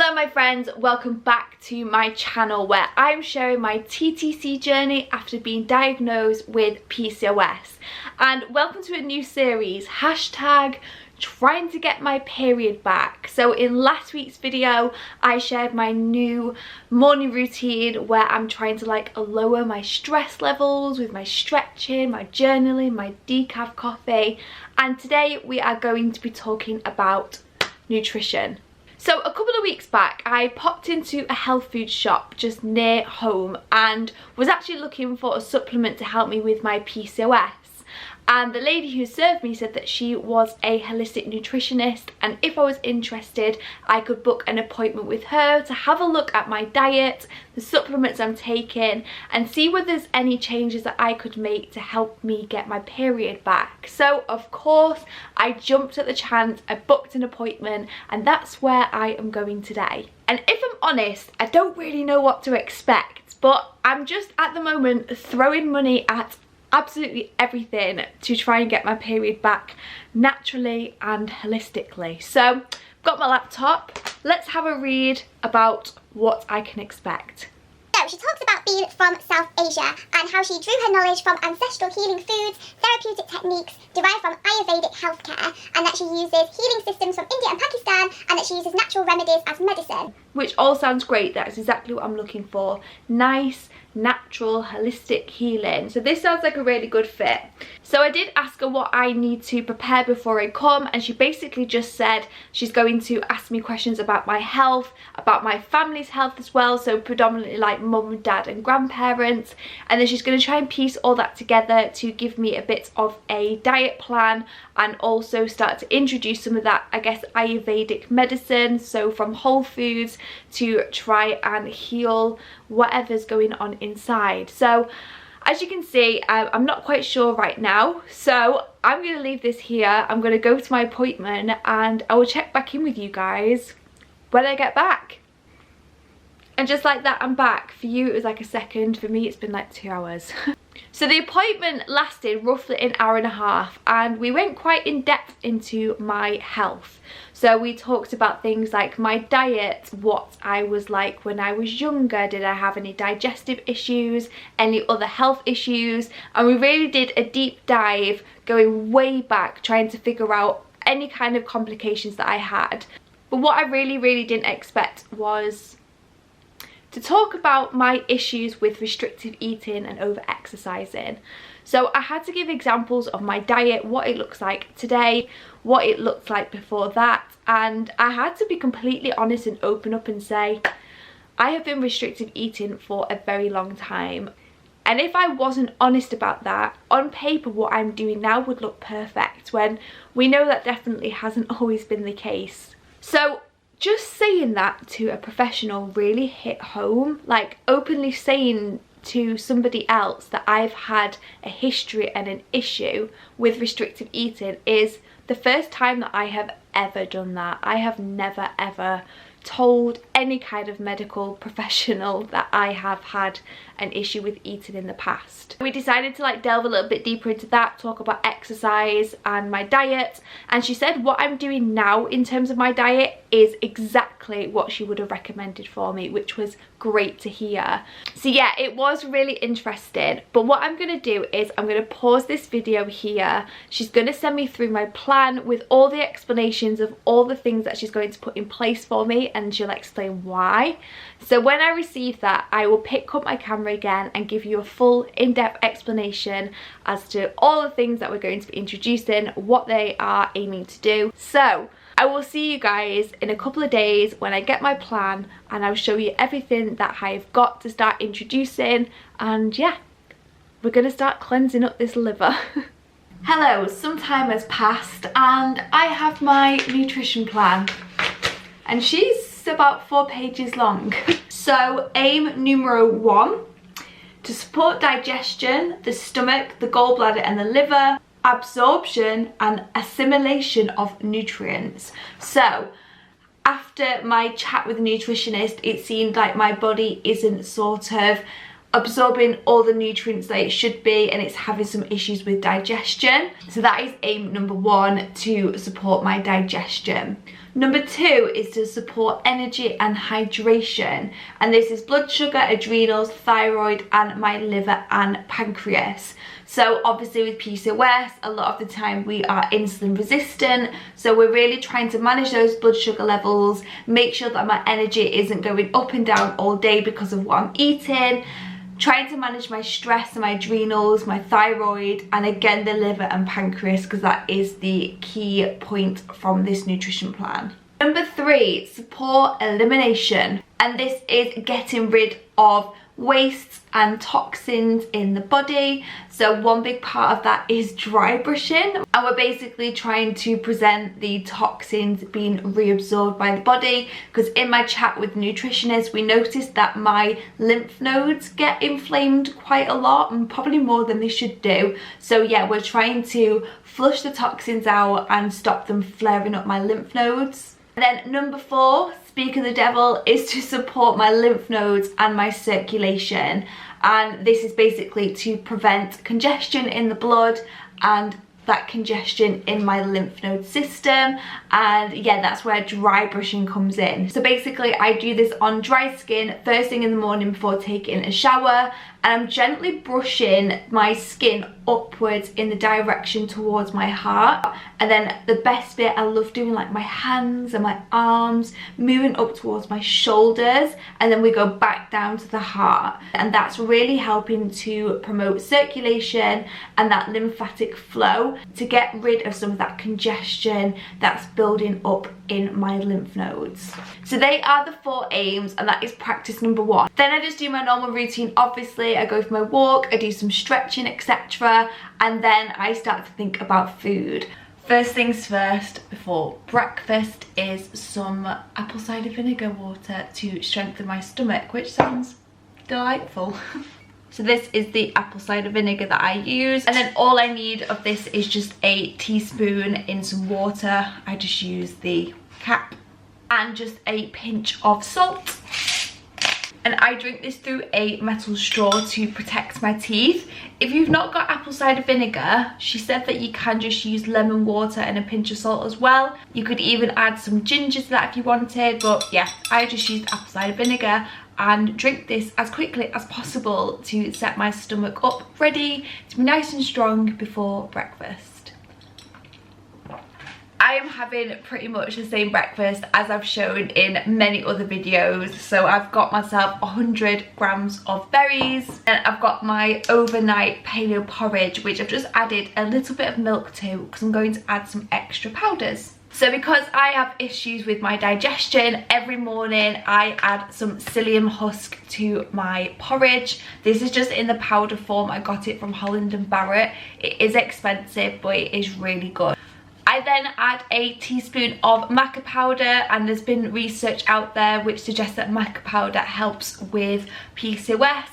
Hello my friends, welcome back to my channel where I'm sharing my TTC journey after being diagnosed with PCOS. And welcome to a new series, hashtag trying to get my period back. So in last week's video I shared my new morning routine where I'm trying to lower my stress levels with my stretching, my journaling, my decaf coffee, and today we are going to be talking about nutrition. So a couple of weeks back I popped into a health food shop just near home and was actually looking for a supplement to help me with my PCOS. And the lady who served me said that she was a holistic nutritionist, and if I was interested I could book an appointment with her to have a look at my diet, the supplements I'm taking, and see whether there's any changes that I could make to help me get my period back. So of course I jumped at the chance, I booked an appointment, and that's where I am going today. And if I'm honest, I don't really know what to expect, but I'm just at the moment throwing money at absolutely everything to try and get my period back naturally and holistically. So I've got my laptop, let's have a read about what I can expect. So she talks about being from South Asia and how she drew her knowledge from ancestral healing foods, therapeutic techniques derived from Ayurvedic healthcare, and that she uses healing systems from India and Pakistan, and that she uses natural remedies as medicine. Which all sounds great, that's exactly what I'm looking for. Nice, natural, holistic healing. So this sounds like a really good fit. So I did ask her what I need to prepare before I come, and she basically just said she's going to ask me questions about my health, about my family's health as well, so predominantly like mum and dad and grandparents, and then she's going to try and piece all that together to give me a bit of a diet plan and also start to introduce some of that, I guess, Ayurvedic medicine, so from whole foods to try and heal whatever's going on inside. So as you can see, I'm not quite sure right now, so I'm going to leave this here. I'm going to go to my appointment and I will check back in with you guys when I get back. And just like that, I'm back. For you it was like a second, for me it's been like 2 hours. So the appointment lasted roughly an hour and a half, and we went quite in depth into my health. So we talked about things like my diet, what I was like when I was younger, did I have any digestive issues, any other health issues, and we really did a deep dive going way back trying to figure out any kind of complications that I had. But what I really didn't expect was to talk about my issues with restrictive eating and over exercising. So I had to give examples of my diet, what it looks like today, what it looked like before that, and I had to be completely honest and open up and say I have been restrictive eating for a very long time, and if I wasn't honest about that, on paper what I'm doing now would look perfect, when we know that definitely hasn't always been the case. So just saying that to a professional really hit home, like openly saying to somebody else that I've had a history and an issue with restrictive eating is the first time that I have ever done that. I have never ever told any kind of medical professional that I have had an issue with eating in the past. We decided to delve a little bit deeper into that, talk about exercise and my diet, and she said what I'm doing now in terms of my diet is exactly what she would have recommended for me, which was great to hear. So yeah, it was really interesting, but what I'm going to do is I'm going to pause this video here. She's going to send me through my plan with all the explanations of all the things that she's going to put in place for me, and she'll explain why. So when I receive that, I will pick up my camera again and give you a full in-depth explanation as to all the things that we're going to be introducing, what they are aiming to do. So I will see you guys in a couple of days when I get my plan, and I'll show you everything that I've got to start introducing, and yeah, we're gonna start cleansing up this liver. Hello, some time has passed and I have my nutrition plan, and she's about 4 pages long. So aim numero 1, to support digestion, the stomach, the gallbladder and the liver, absorption and assimilation of nutrients. So after my chat with the nutritionist, it seemed like my body isn't sort of absorbing all the nutrients that it should be, and it's having some issues with digestion. So that is aim number 1, to support my digestion. Number 2 is to support energy and hydration, and this is blood sugar, adrenals, thyroid, and my liver and pancreas. So obviously with PCOS, a lot of the time we are insulin resistant, so we're really trying to manage those blood sugar levels, make sure that my energy isn't going up and down all day because of what I'm eating, trying to manage my stress and my adrenals, my thyroid, and again the liver and pancreas, because that is the key point from this nutrition plan. Number 3, support elimination, and this is getting rid of wastes and toxins in the body. So one big part of that is dry brushing, and we're basically trying to prevent the toxins being reabsorbed by the body, because in my chat with the nutritionist we noticed that my lymph nodes get inflamed quite a lot, and probably more than they should do. So yeah, we're trying to flush the toxins out and stop them flaring up my lymph nodes. And then number 4, speak of the devil, is to support my lymph nodes and my circulation, and this is basically to prevent congestion in the blood and that congestion in my lymph node system. And yeah, that's where dry brushing comes in. So basically I do this on dry skin first thing in the morning before taking a shower, and I'm gently brushing my skin upwards in the direction towards my heart. And then the best bit, I love doing like my hands and my arms, moving up towards my shoulders, and then we go back down to the heart, and that's really helping to promote circulation and that lymphatic flow to get rid of some of that congestion that's building up in my lymph nodes. So they are the 4 aims, and that is practice number 1. Then I just do my normal routine. Obviously I go for my walk, I do some stretching, etc., and then I start to think about food. First things first, before breakfast, is some apple cider vinegar water to strengthen my stomach, which sounds delightful. So this is the apple cider vinegar that I use, and then all I need of this is just a teaspoon in some water. I just use the cap, and just a pinch of salt. And I drink this through a metal straw to protect my teeth. If you've not got apple cider vinegar, she said that you can just use lemon water and a pinch of salt as well. You could even add some ginger to that if you wanted, but yeah, I just used apple cider vinegar and drink this as quickly as possible to set my stomach up ready to be nice and strong before breakfast. I am having pretty much the same breakfast as I've shown in many other videos. So I've got myself 100 grams of berries, and I've got my overnight paleo porridge, which I've just added a little bit of milk to because I'm going to add some extra powders. So because I have issues with my digestion, every morning I add some psyllium husk to my porridge. This is just in the powder form. I got it from Holland & Barrett. It is expensive, but it is really good. I then add a teaspoon of maca powder, and there's been research out there which suggests that maca powder helps with PCOS.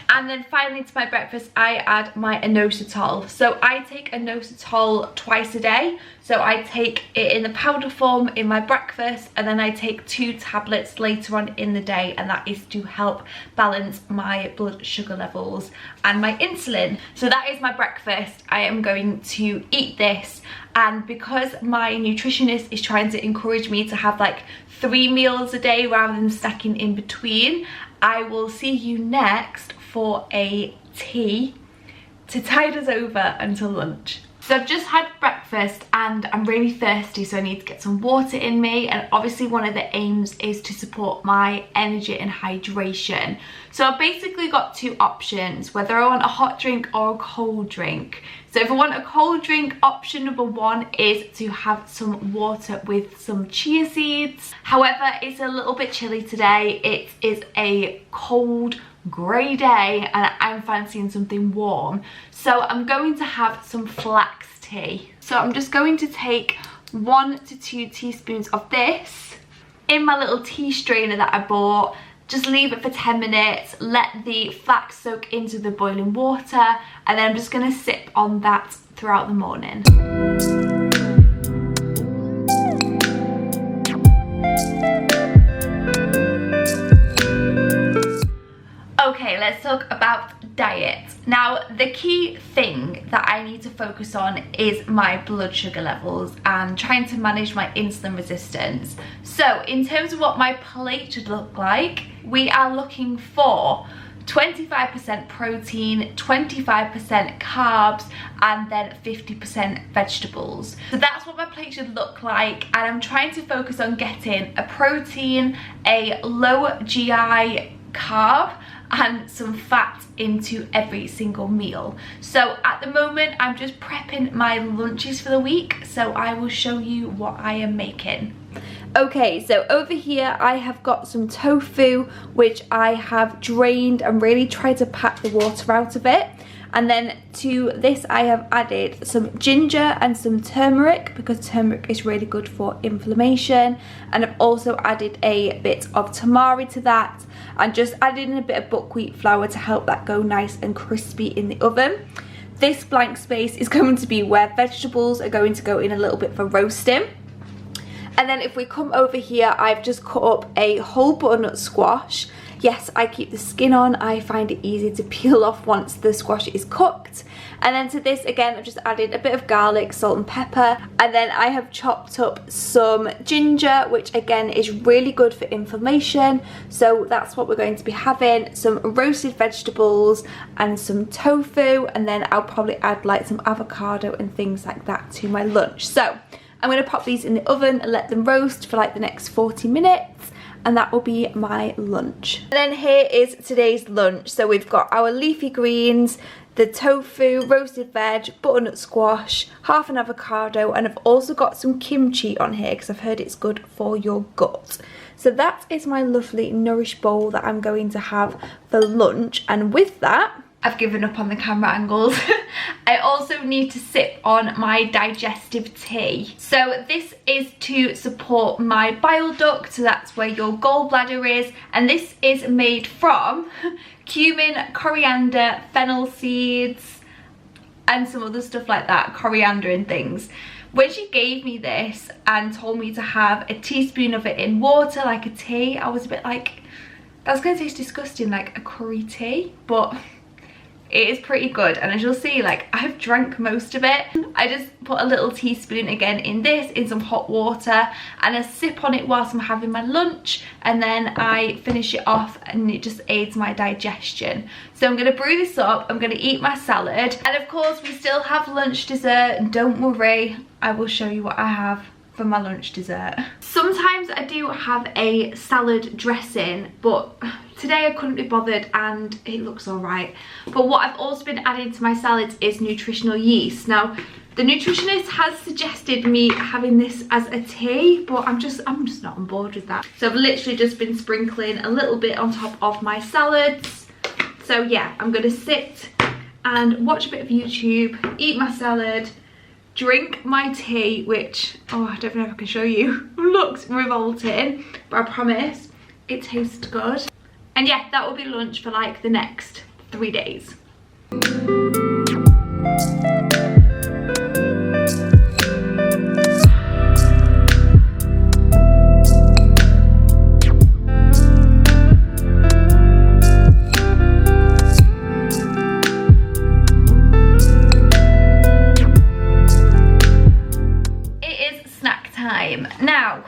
And then finally to my breakfast I add my inositol. So I take inositol twice a day. So I take it in the powder form in my breakfast, and then I take 2 tablets later on in the day, and that is to help balance my blood sugar levels and my insulin. So that is my breakfast. I am going to eat this, and because my nutritionist is trying to encourage me to have like 3 meals a day rather than stacking in between, I will see you next for a tea to tide us over until lunch. So I've just had breakfast and I'm really thirsty, so I need to get some water in me, and obviously one of the aims is to support my energy and hydration. So I've basically got 2 options, whether I want a hot drink or a cold drink. So if I want a cold drink, option number 1 is to have some water with some chia seeds. However, it's a little bit chilly today. It is a cold grey day and I'm fancying something warm, so I'm going to have some flax tea. So I'm just going to take 1 to 2 teaspoons of this in my little tea strainer that I bought. Just leave it for 10 minutes, let the flax soak into the boiling water, and then I'm just going to sip on that throughout the morning. Okay, let's talk about the key thing that I need to focus on is my blood sugar levels and trying to manage my insulin resistance. So in terms of what my plate should look like, we are looking for 25% protein, 25% carbs, and then 50% vegetables. So that's what my plate should look like, and I'm trying to focus on getting a protein, a low GI carb, and some fat into every single meal. So at the moment I'm just prepping my lunches for the week, so I will show you what I am making. Okay, so over here I have got some tofu, which I have drained and really tried to pack the water out of it. And then to this I have added some ginger and some turmeric, because turmeric is really good for inflammation. And I've also added a bit of tamari to that, and just added in a bit of buckwheat flour to help that go nice and crispy in the oven. This blank space is going to be where vegetables are going to go in a little bit for roasting. And then if we come over here, I've just cut up a whole butternut squash. Yes, I keep the skin on. I find it easy to peel off once the squash is cooked. And then to this, again, I've just added a bit of garlic, salt and pepper. And then I have chopped up some ginger, which again is really good for inflammation. So that's what we're going to be having. Some roasted vegetables and some tofu. And then I'll probably add like some avocado and things like that to my lunch. So I'm going to pop these in the oven and let them roast for like the next 40 minutes. And that will be my lunch. And then here is today's lunch. So we've got our leafy greens, the tofu, roasted veg, butternut squash, half an avocado, and I've also got some kimchi on here because I've heard it's good for your gut. So that is my lovely nourished bowl that I'm going to have for lunch. And with that, I've given up on the camera angles. I also need to sip on my digestive tea. So this is to support my bile duct, so that's where your gallbladder is. And this is made from cumin, coriander, fennel seeds, and some other stuff like that, coriander and things. When she gave me this and told me to have a teaspoon of it in water, like a tea, I was a bit like, that's gonna taste disgusting, like a curry tea, but it is pretty good. And as you'll see, like, I've drank most of it. I just put a little teaspoon again in this, in some hot water, and I sip on it whilst I'm having my lunch, and then I finish it off, and it just aids my digestion. So I'm gonna brew this up, I'm gonna eat my salad, and of course we still have lunch dessert. Don't worry, I will show you what I have for my lunch dessert. Sometimes I do have a salad dressing, but today I couldn't be bothered and it looks alright. But what I've also been adding to my salads is nutritional yeast. Now, the nutritionist has suggested me having this as a tea, but I'm just not on board with that. So I've literally just been sprinkling a little bit on top of my salads. So yeah, I'm gonna sit and watch a bit of YouTube, eat my salad, drink my tea, which, oh, I don't know if I can show you, looks revolting, but I promise it tastes good. And yeah, that will be lunch for like the next 3 days. Now,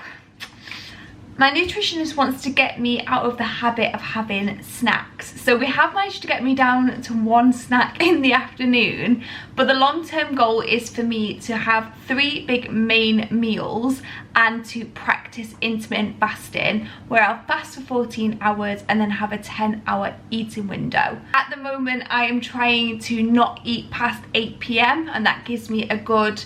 my nutritionist wants to get me out of the habit of having snacks. So we have managed to get me down to 1 snack in the afternoon, but the long-term goal is for me to have 3 big main meals and to practice intermittent fasting, where I'll fast for 14 hours and then have a 10-hour eating window. At the moment, I am trying to not eat past 8 p.m. and that gives me a good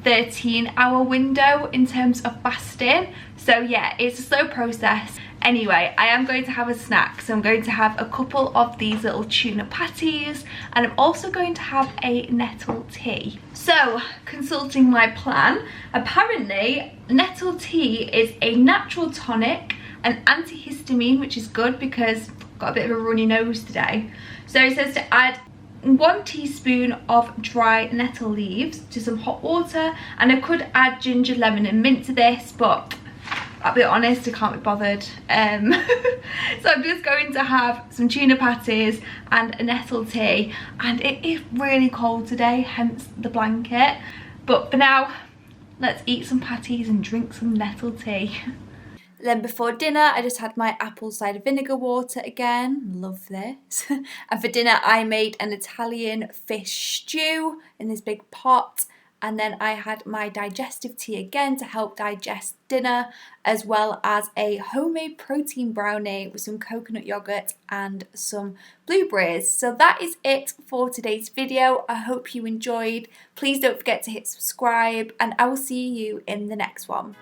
13-hour window in terms of fasting. So yeah, it's a slow process. Anyway, I am going to have a snack. So I'm going to have a couple of these little tuna patties, and I'm also going to have a nettle tea. So, consulting my plan, apparently nettle tea is a natural tonic, an antihistamine, which is good because I've got a bit of a runny nose today. So it says to add 1 teaspoon of dry nettle leaves to some hot water, and I could add ginger, lemon and mint to this, but I'll be honest, I can't be bothered. So I'm just going to have some tuna patties and a nettle tea, and it is really cold today, hence the blanket. But for now, let's eat some patties and drink some nettle tea. Then before dinner, I just had my apple cider vinegar water again. Love this. And for dinner, I made an Italian fish stew in this big pot. And then I had my digestive tea again to help digest dinner, as well as a homemade protein brownie with some coconut yogurt and some blueberries. So that is it for today's video. I hope you enjoyed. Please don't forget to hit subscribe, and I will see you in the next one.